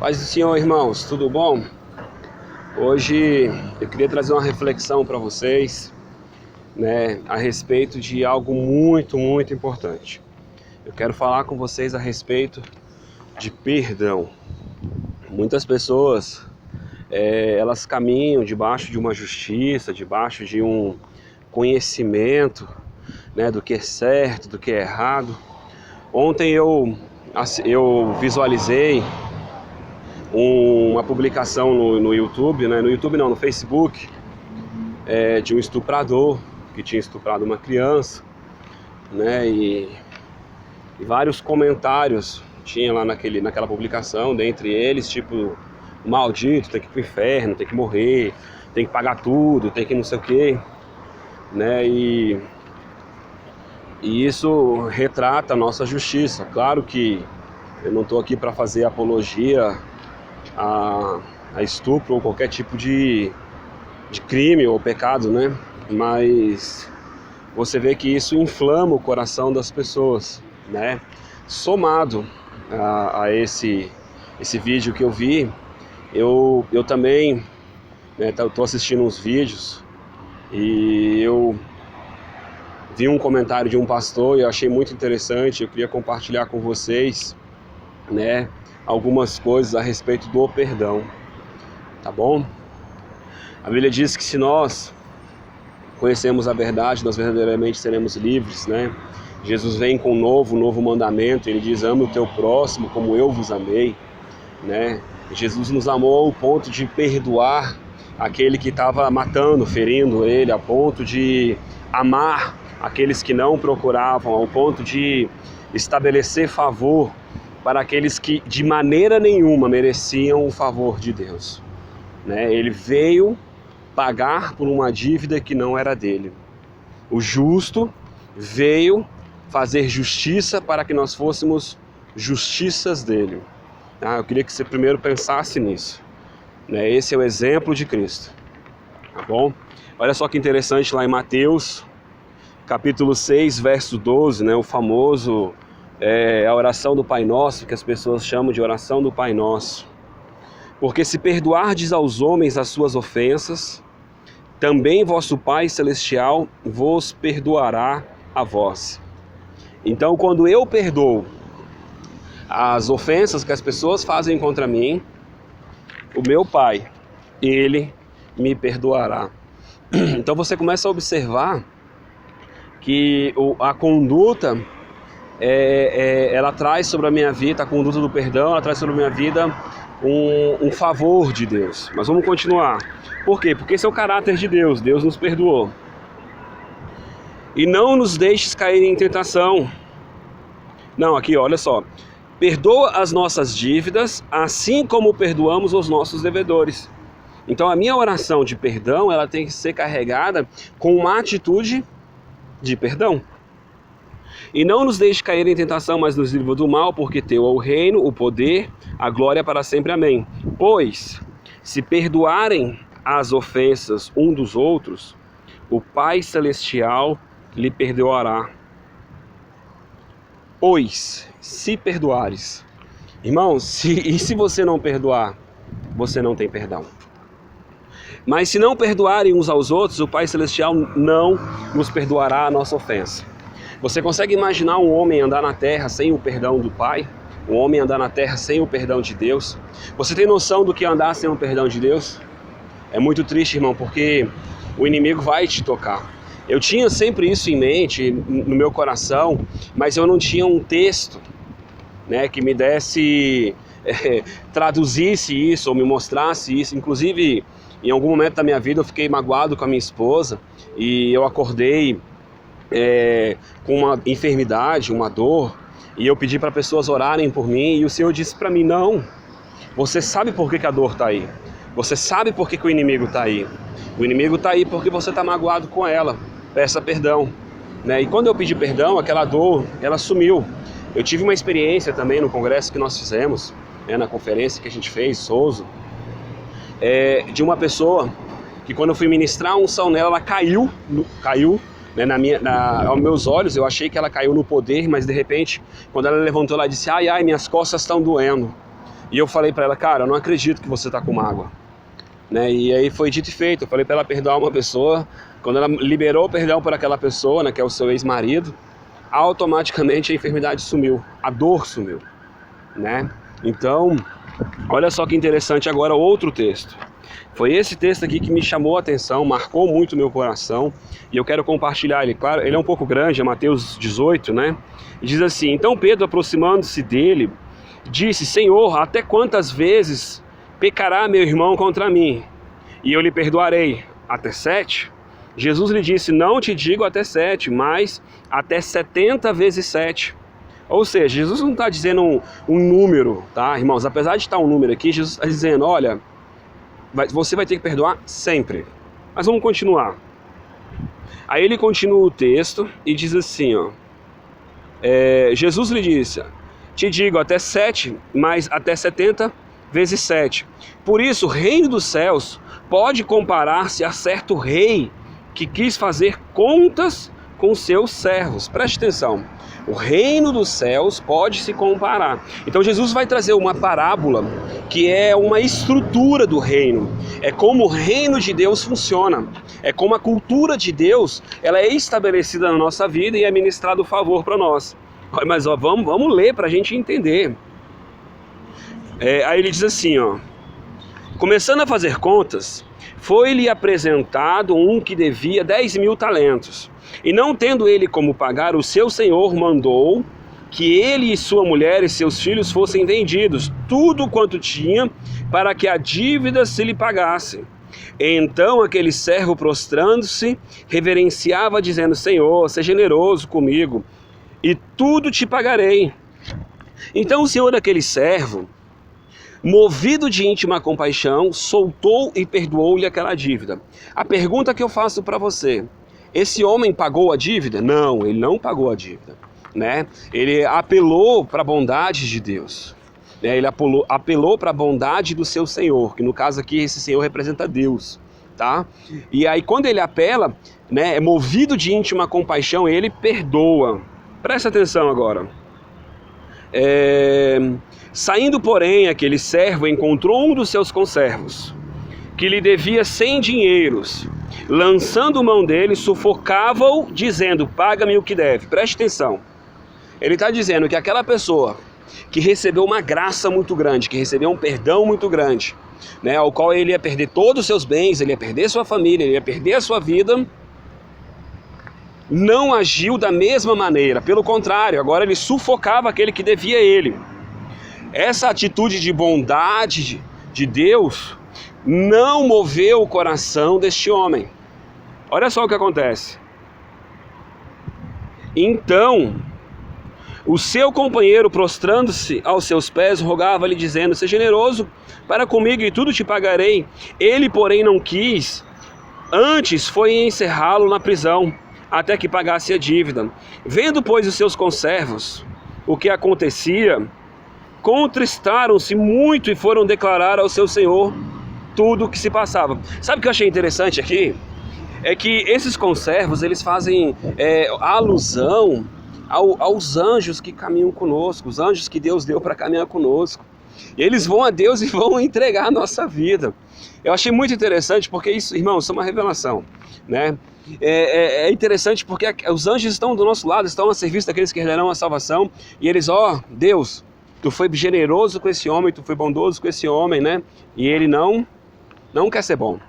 Paz do Senhor, irmãos, tudo bom? Hoje eu queria trazer uma reflexão para vocês, a respeito de algo muito importante. Eu quero falar com vocês a respeito de perdão. Muitas pessoas, elas caminham debaixo de uma justiça, debaixo de um conhecimento, do que é certo, do que é errado. Ontem eu visualizei uma publicação no YouTube, no Facebook, de um estuprador que tinha estuprado uma criança, e vários comentários tinha lá naquela publicação, dentre eles, tipo, maldito, tem que ir pro inferno, tem que morrer, tem que pagar tudo, tem que não sei o quê, e isso retrata a nossa justiça. Claro que eu não estou aqui para fazer apologia a estupro ou qualquer tipo de crime ou pecado, mas você vê que isso inflama o coração das pessoas, Somado a esse vídeo que eu vi, eu também estou assistindo uns vídeos e eu vi um comentário de um pastor e eu achei muito interessante. Eu queria compartilhar com vocês, algumas coisas a respeito do perdão, tá bom? A Bíblia diz que se nós conhecemos a verdade, nós verdadeiramente seremos livres, Jesus vem com um novo mandamento. Ele diz: ame o teu próximo como eu vos amei, Jesus nos amou ao ponto de perdoar aquele que estava matando, ferindo ele, a ponto de amar aqueles que não procuravam, ao ponto de estabelecer favor para aqueles que de maneira nenhuma mereciam o favor de Deus. Ele veio pagar por uma dívida que não era dele. O justo veio fazer justiça para que nós fôssemos justiças dele. Eu queria que você primeiro pensasse nisso. Esse é o exemplo de Cristo. Tá bom? Olha só que interessante lá em Mateus, capítulo 6, verso 12, o famoso... a oração do Pai Nosso, que as pessoas chamam de oração do Pai Nosso. Porque se perdoardes aos homens as suas ofensas, também vosso Pai Celestial vos perdoará a vós. Então, quando eu perdoo as ofensas que as pessoas fazem contra mim, o meu Pai, Ele me perdoará. Então você começa a observar que a conduta... ela traz sobre a minha vida, a conduta do perdão, ela traz sobre a minha vida um favor de Deus. Mas vamos continuar. Por quê? Porque esse é o caráter de Deus. Deus nos perdoou. E não nos deixes cair em tentação. Não, aqui, olha só. Perdoa as nossas dívidas, assim como perdoamos os nossos devedores. Então a minha oração de perdão, ela tem que ser carregada com uma atitude de perdão. E não nos deixe cair em tentação, mas nos livra do mal, porque teu é o reino, o poder, a glória para sempre. Amém. Pois, se perdoarem as ofensas um dos outros, o Pai Celestial lhe perdoará. Pois, se perdoares. Irmãos, e se você não perdoar, você não tem perdão. Mas se não perdoarem uns aos outros, o Pai Celestial não nos perdoará a nossa ofensa. Você consegue imaginar um homem andar na terra sem o perdão do Pai? Um homem andar na terra sem o perdão de Deus? Você tem noção do que é andar sem o perdão de Deus? É muito triste, irmão, porque o inimigo vai te tocar. Eu tinha sempre isso em mente, no meu coração, mas eu não tinha um texto, que me desse, traduzisse isso ou me mostrasse isso. Inclusive, em algum momento da minha vida eu fiquei magoado com a minha esposa e eu acordei com uma enfermidade, uma dor, e eu pedi para pessoas orarem por mim, e o Senhor disse para mim: não, você sabe por que a dor está aí, você sabe por que o inimigo está aí. O inimigo está aí porque você está magoado com ela, peça perdão. E quando eu pedi perdão, aquela dor, ela sumiu. Eu tive uma experiência também no congresso que nós fizemos, na conferência que a gente fez, Souza, de uma pessoa que, quando eu fui ministrar a unção nela, ela caiu, aos meus olhos. Eu achei que ela caiu no poder, mas de repente, quando ela levantou, ela disse: ai, minhas costas estão doendo. E eu falei para ela, cara, eu não acredito que você está com mágoa. Né? E aí foi dito e feito, eu falei para ela perdoar uma pessoa. Quando ela liberou o perdão por aquela pessoa, né, que é o seu ex-marido, automaticamente a enfermidade sumiu, a dor sumiu, né? Então, olha só que interessante agora outro texto. Foi esse texto aqui que me chamou a atenção, marcou muito meu coração, e eu quero compartilhar ele. Claro, ele é um pouco grande, é Mateus 18, né? E diz assim, então Pedro, aproximando-se dele, disse, Senhor, até quantas vezes pecará meu irmão contra mim? E eu lhe perdoarei. Até 7? Jesus lhe disse, não te digo até 7, mas até 70 vezes 7. Ou seja, Jesus não está dizendo um número, tá, irmãos? Apesar de estar um número aqui, Jesus está dizendo, olha, você vai ter que perdoar sempre. Mas vamos continuar. Aí ele continua o texto e diz assim, ó, Jesus lhe disse, te digo até 7, mas até 70 vezes 7. Por isso, o reino dos céus pode comparar-se a certo rei que quis fazer contas com seus servos. Preste atenção. O reino dos céus pode se comparar. Então Jesus vai trazer uma parábola que é uma estrutura do reino. É como o reino de Deus funciona. É como a cultura de Deus ela é estabelecida na nossa vida e é ministrado o favor para nós. Mas ó, vamos ler para a gente entender. Aí ele diz assim, ó, começando a fazer contas, foi-lhe apresentado um que devia 10.000 talentos. E não tendo ele como pagar, o seu senhor mandou que ele e sua mulher e seus filhos fossem vendidos, tudo quanto tinha, para que a dívida se lhe pagasse. Então aquele servo, prostrando-se, reverenciava, dizendo, Senhor, seja generoso comigo, e tudo te pagarei. Então o senhor daquele servo, movido de íntima compaixão, soltou e perdoou-lhe aquela dívida. A pergunta que eu faço para você, esse homem pagou a dívida? Não, ele não pagou a dívida, né? Ele apelou para a bondade de Deus, né? Ele apelou para a bondade do seu Senhor, que no caso aqui esse Senhor representa Deus, tá? E aí quando ele apela, né, é movido de íntima compaixão, ele perdoa. Presta atenção agora. Saindo, porém, aquele servo encontrou um dos seus conservos, que lhe devia 100 dinheiros. Lançando mão dele, sufocava-o, dizendo, paga-me o que deve. Preste atenção. Ele está dizendo que aquela pessoa que recebeu uma graça muito grande, que recebeu um perdão muito grande, né, ao qual ele ia perder todos os seus bens, ele ia perder sua família, ele ia perder a sua vida, não agiu da mesma maneira. Pelo contrário, agora ele sufocava aquele que devia a ele. Essa atitude de bondade de Deus não moveu o coração deste homem. Olha só o que acontece. Então, o seu companheiro, prostrando-se aos seus pés, rogava-lhe, dizendo, seja generoso para comigo e tudo te pagarei. Ele, porém, não quis, antes foi encerrá-lo na prisão, até que pagasse a dívida. Vendo, pois, os seus conservos o que acontecia, contristaram-se muito e foram declarar ao seu senhor tudo o que se passava. Sabe o que eu achei interessante aqui? É que esses conservos, eles fazem alusão aos anjos que caminham conosco, os anjos que Deus deu para caminhar conosco. E eles vão a Deus e vão entregar a nossa vida. Eu achei muito interessante porque isso, irmãos, é uma revelação, né? É interessante porque os anjos estão do nosso lado, estão a serviço daqueles que herdarão a salvação. E eles, Deus, tu foi generoso com esse homem, tu foi bondoso com esse homem, né? E ele não quer ser bom.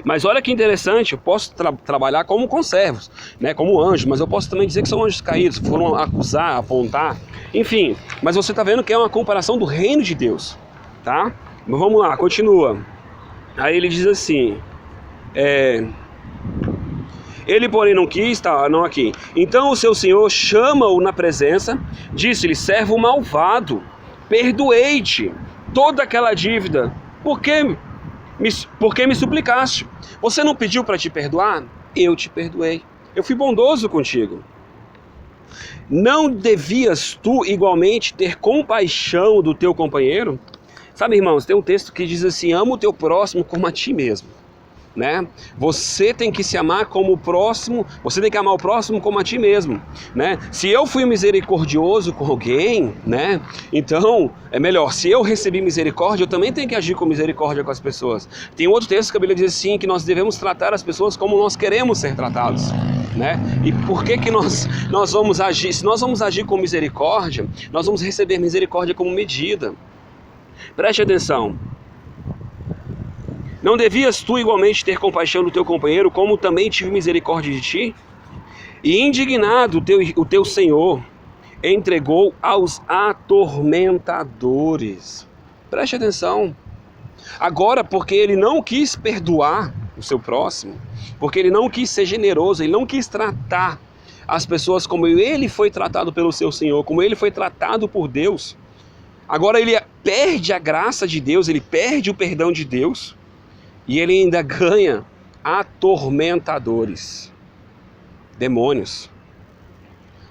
Mas olha que interessante, eu posso trabalhar como conservos, né, como anjos, mas eu posso também dizer que são anjos caídos, que foram acusar, apontar, enfim. Mas você está vendo que é uma comparação do reino de Deus, tá? Mas vamos lá, continua. Aí ele diz assim, ele porém não quis, não aqui. Então o seu senhor chama-o na presença, disse-lhe, servo malvado, perdoei-te toda aquela dívida, por que me suplicaste? Você não pediu para te perdoar? Eu te perdoei. Eu fui bondoso contigo. Não devias tu igualmente ter compaixão do teu companheiro? Sabe, irmãos, tem um texto que diz assim, ama o teu próximo como a ti mesmo. né? Você tem que se amar como o próximo, você tem que amar o próximo como a ti mesmo, né? Se eu fui misericordioso com alguém, né? Então, é melhor, se eu recebi misericórdia, eu também tenho que agir com misericórdia com as pessoas. Tem outro texto que a Bíblia diz assim, que nós devemos tratar as pessoas como nós queremos ser tratados, né? E por que nós vamos agir? Se nós vamos agir com misericórdia, nós vamos receber misericórdia como medida. Preste atenção. Não devias tu igualmente ter compaixão do teu companheiro, como também tive misericórdia de ti? E indignado o teu Senhor entregou aos atormentadores. Preste atenção. Agora, porque ele não quis perdoar o seu próximo, porque ele não quis ser generoso, ele não quis tratar as pessoas como ele foi tratado pelo seu Senhor, como ele foi tratado por Deus, agora ele perde a graça de Deus, ele perde o perdão de Deus, e ele ainda ganha atormentadores, demônios,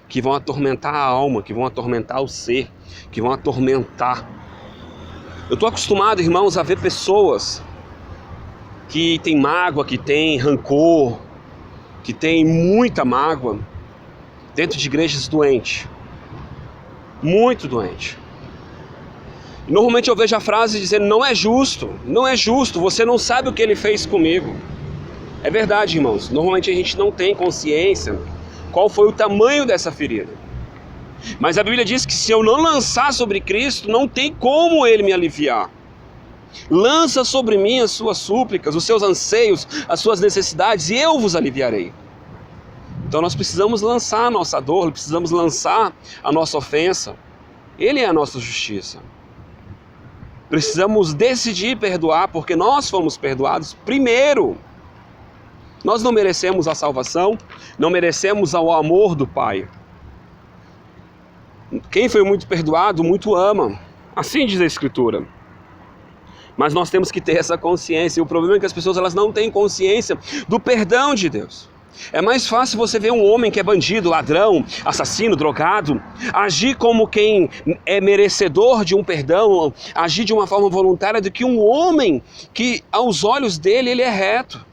que vão atormentar a alma, que vão atormentar o ser, que vão atormentar. Eu estou acostumado, irmãos, a ver pessoas que têm mágoa, que têm rancor, que têm muita mágoa, dentro de igrejas doentes, muito doentes. Normalmente eu vejo a frase dizendo, não é justo, você não sabe o que ele fez comigo. É verdade, irmãos, normalmente a gente não tem consciência qual foi o tamanho dessa ferida. Mas a Bíblia diz que se eu não lançar sobre Cristo, não tem como ele me aliviar. Lança sobre mim as suas súplicas, os seus anseios, as suas necessidades, e eu vos aliviarei. Então nós precisamos lançar a nossa dor, precisamos lançar a nossa ofensa. Ele é a nossa justiça. Precisamos decidir perdoar, porque nós fomos perdoados primeiro. Nós não merecemos a salvação, não merecemos o amor do Pai. Quem foi muito perdoado, muito ama. Assim diz a Escritura. Mas nós temos que ter essa consciência. E o problema é que as pessoas elas não têm consciência do perdão de Deus. É mais fácil você ver um homem que é bandido, ladrão, assassino, drogado, agir como quem é merecedor de um perdão, agir de uma forma voluntária, do que um homem que aos olhos dele ele é reto.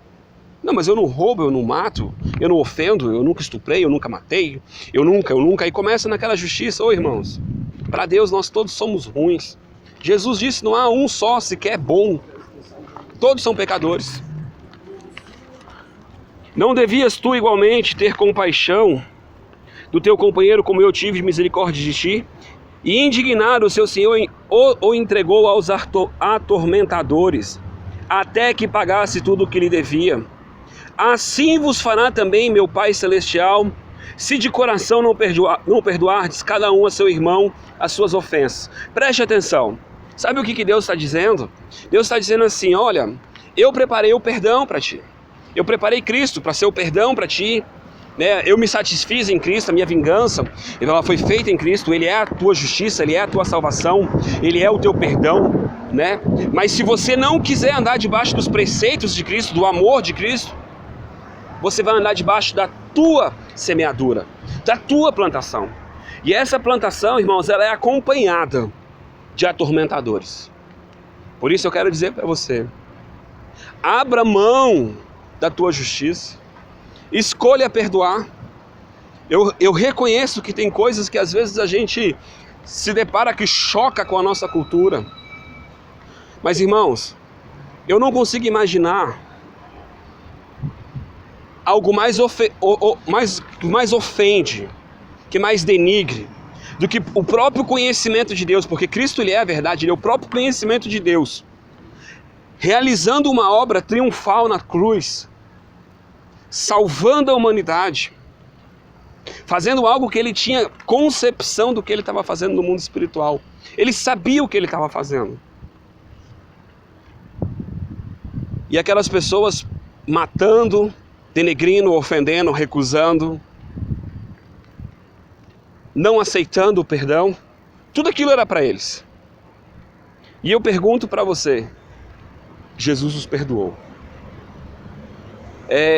Não, mas eu não roubo, eu não mato, eu não ofendo, eu nunca estuprei, eu nunca matei, eu nunca, e começa naquela justiça. Ô irmãos, para Deus nós todos somos ruins. Jesus disse, não há um só sequer bom, todos são pecadores. Não devias tu igualmente ter compaixão do teu companheiro como eu tive misericórdia de ti? E indignado o seu Senhor o entregou aos atormentadores, até que pagasse tudo o que lhe devia. Assim vos fará também meu Pai Celestial, se de coração não perdoardes cada um a seu irmão as suas ofensas. Preste atenção. Sabe o que Deus está dizendo? Deus está dizendo assim, olha, eu preparei o perdão para ti. Eu preparei Cristo para ser o perdão para ti, né? Eu me satisfiz em Cristo, a minha vingança, ela foi feita em Cristo, Ele é a tua justiça, Ele é a tua salvação, Ele é o teu perdão, né? Mas se você não quiser andar debaixo dos preceitos de Cristo, do amor de Cristo, você vai andar debaixo da tua semeadura, da tua plantação. E essa plantação, irmãos, ela é acompanhada de atormentadores. Por isso eu quero dizer para você, abra mão da tua justiça, escolha perdoar. Eu reconheço que tem coisas que às vezes a gente se depara que choca com a nossa cultura. Mas irmãos, eu não consigo imaginar algo mais ofende, que mais denigre, do que o próprio conhecimento de Deus, porque Cristo ele é a verdade, Ele é o próprio conhecimento de Deus, realizando uma obra triunfal na cruz, salvando a humanidade, fazendo algo que ele tinha concepção do que ele estava fazendo no mundo espiritual. Ele sabia o que ele estava fazendo. E aquelas pessoas matando, denegrindo, ofendendo, recusando, não aceitando o perdão, tudo aquilo era para eles. E eu pergunto para você, Jesus os perdoou.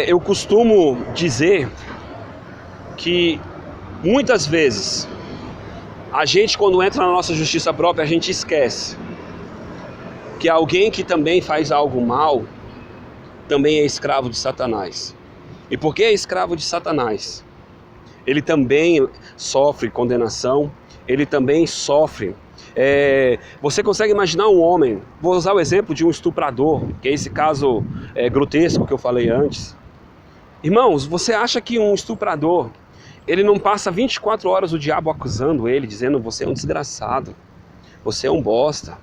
Eu costumo dizer que muitas vezes a gente, quando entra na nossa justiça própria, a gente esquece que alguém que também faz algo mal também é escravo de Satanás. E porque é escravo de Satanás, ele também sofre condenação, ele também sofre. Você consegue imaginar um homem, vou usar o exemplo de um estuprador, que é esse caso grotesco que eu falei antes. Irmãos, você acha que um estuprador, ele não passa 24 horas o diabo acusando ele, dizendo: você é um desgraçado, você é um bosta,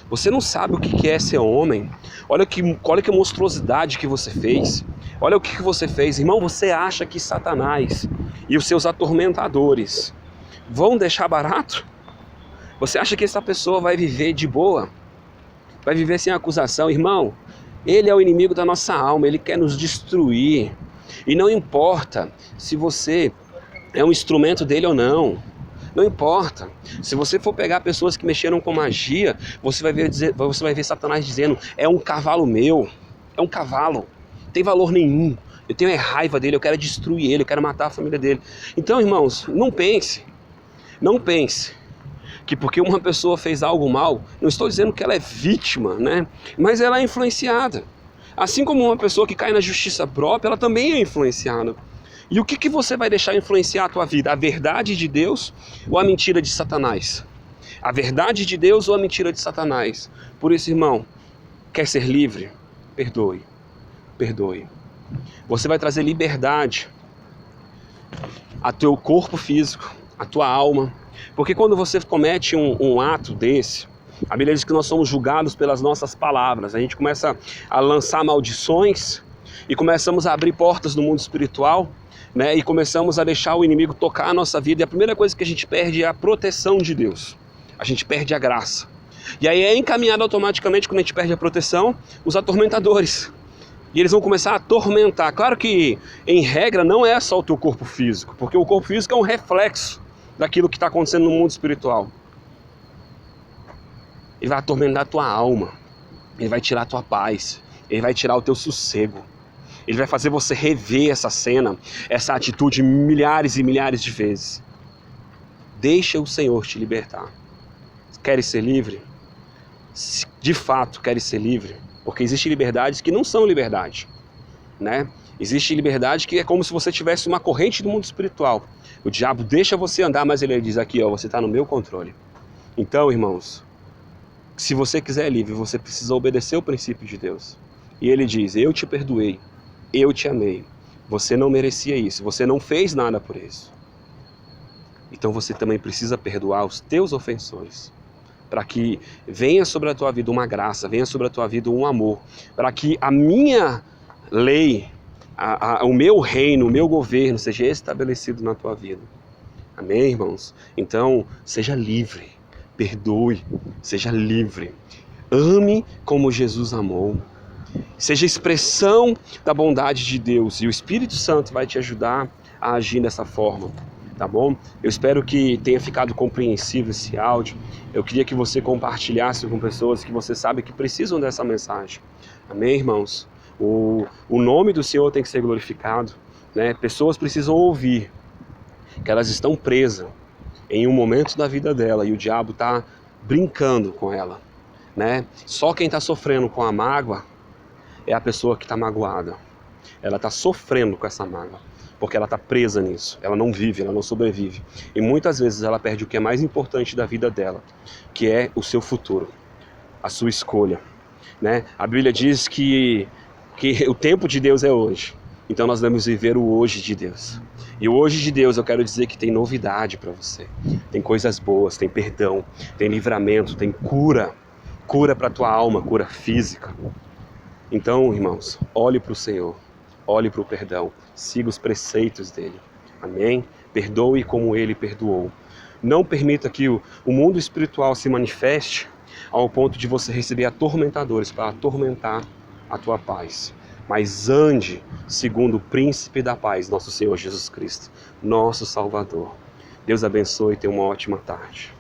você não sabe o que é ser homem, olha que monstruosidade que você fez, olha o que você fez. Irmão, você acha que Satanás e os seus atormentadores vão deixar barato? Você acha que essa pessoa vai viver de boa? Vai viver sem acusação? Irmão, ele é o inimigo da nossa alma, ele quer nos destruir. E não importa se você é um instrumento dele ou não. Não importa. Se você for pegar pessoas que mexeram com magia, você vai ver Satanás dizendo: é um cavalo meu, é um cavalo, não tem valor nenhum. Eu tenho raiva dele, eu quero destruir ele, eu quero matar a família dele. Então, irmãos, não pense que porque uma pessoa fez algo mal, não estou dizendo que ela é vítima, né? Mas ela é influenciada. Assim como uma pessoa que cai na justiça própria, ela também é influenciada. E o que você vai deixar influenciar a tua vida? A verdade de Deus ou a mentira de Satanás? A verdade de Deus ou a mentira de Satanás? Por isso, irmão, quer ser livre? Perdoe. Perdoe. Você vai trazer liberdade a teu corpo físico, a tua alma. Porque quando você comete um ato desse, a Bíblia diz que nós somos julgados pelas nossas palavras. A gente começa a lançar maldições e começamos a abrir portas no mundo espiritual, né? E começamos a deixar o inimigo tocar a nossa vida. E a primeira coisa que a gente perde é a proteção de Deus. A gente perde a graça. E aí é encaminhado automaticamente, quando a gente perde a proteção, os atormentadores. E eles vão começar a atormentar. Claro que, em regra, não é só o teu corpo físico, porque o corpo físico é um reflexo daquilo que está acontecendo no mundo espiritual. Ele vai atormentar a tua alma, ele vai tirar a tua paz, ele vai tirar o teu sossego, ele vai fazer você rever essa cena, essa atitude milhares e milhares de vezes. Deixa o Senhor te libertar. Queres ser livre? De fato queres ser livre? Porque existem liberdades que não são liberdade, né? Existe liberdade que é como se você tivesse uma corrente do mundo espiritual. O diabo deixa você andar, mas ele diz aqui, ó, você está no meu controle. Então, irmãos, se você quiser livre, você precisa obedecer o princípio de Deus. E ele diz: eu te perdoei, eu te amei. Você não merecia isso, você não fez nada por isso. Então você também precisa perdoar os teus ofensores, para que venha sobre a tua vida uma graça, venha sobre a tua vida um amor, para que a minha lei, o meu reino, o meu governo seja estabelecido na tua vida. Amém, irmãos? Então, seja livre, perdoe, seja livre. Ame como Jesus amou. Seja expressão da bondade de Deus, e o Espírito Santo vai te ajudar a agir dessa forma. Tá bom? Eu espero que tenha ficado compreensível esse áudio. Eu queria que você compartilhasse com pessoas que você sabe que precisam dessa mensagem. Amém, irmãos? O nome do Senhor tem que ser glorificado, né? Pessoas precisam ouvir que elas estão presas em um momento da vida dela e o diabo está brincando com ela, né? Só quem está sofrendo com a mágoa é a pessoa que está magoada. Ela está sofrendo com essa mágoa, porque ela está presa nisso, ela não vive, ela não sobrevive. E muitas vezes ela perde o que é mais importante da vida dela, que é o seu futuro, a sua escolha, né? A Bíblia diz que o tempo de Deus é hoje, então nós devemos viver o hoje de Deus. E o hoje de Deus eu quero dizer que tem novidade para você, tem coisas boas, tem perdão, tem livramento, tem cura para a tua alma, cura física. Então, irmãos, olhe para o Senhor, olhe para o perdão, siga os preceitos dele. Amém? Perdoe como ele perdoou. Não permita que o mundo espiritual se manifeste ao ponto de você receber atormentadores para atormentar a tua paz. Mas ande segundo o príncipe da paz, nosso Senhor Jesus Cristo, nosso Salvador. Deus abençoe e tenha uma ótima tarde.